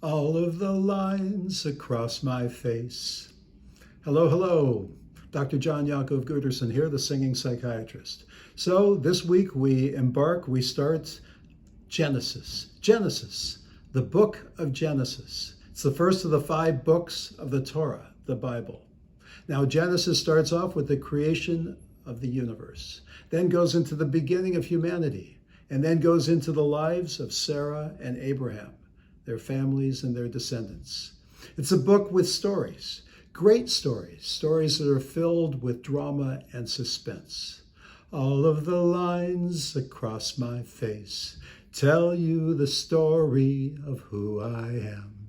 all of the lines across my face. Hello, hello. Dr. John Yaakov Guterson here, the singing psychiatrist. So this week we start Genesis. Genesis, the book of Genesis. It's the first of the 5 books of the Torah, the Bible. Now Genesis starts off with the creation of the universe, then goes into the beginning of humanity, and then goes into the lives of Sarah and Abraham, their families and their descendants. It's a book with stories, great stories, stories that are filled with drama and suspense. All of the lines across my face tell you the story of who I am.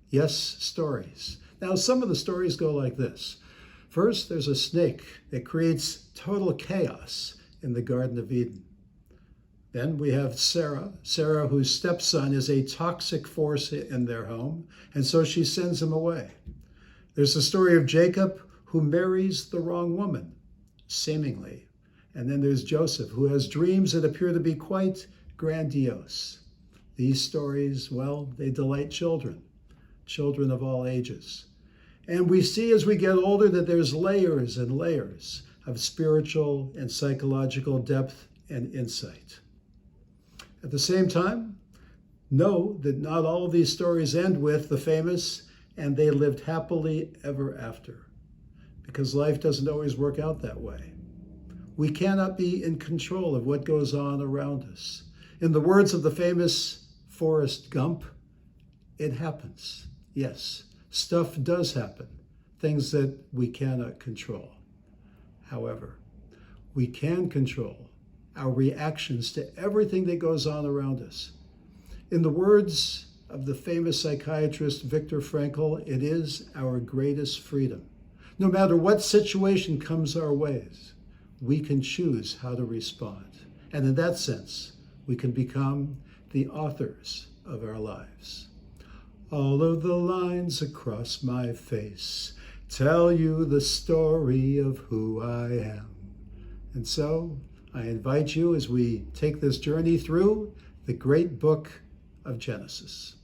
Yes, stories. Now, some of the stories go like this. First, there's a snake that creates total chaos in the Garden of Eden. Then we have Sarah, whose stepson is a toxic force in their home, and so she sends him away. There's the story of Jacob, who marries the wrong woman, seemingly. And then there's Joseph, who has dreams that appear to be quite grandiose. These stories, well, they delight children of all ages. And we see as we get older that there's layers and layers of spiritual and psychological depth and insight. At the same time, know that not all of these stories end with the famous, and they lived happily ever after, because life doesn't always work out that way. We cannot be in control of what goes on around us. In the words of the famous Forrest Gump, it happens. Yes, stuff does happen, things that we cannot control. However, we can control our reactions to everything that goes on around us. In the words of the famous psychiatrist Viktor Frankl, it is our greatest freedom. No matter what situation comes our ways, we can choose how to respond. And in that sense, we can become the authors of our lives. All of the lines across my face tell you the story of who I am. And so I invite you as we take this journey through the great book of Genesis.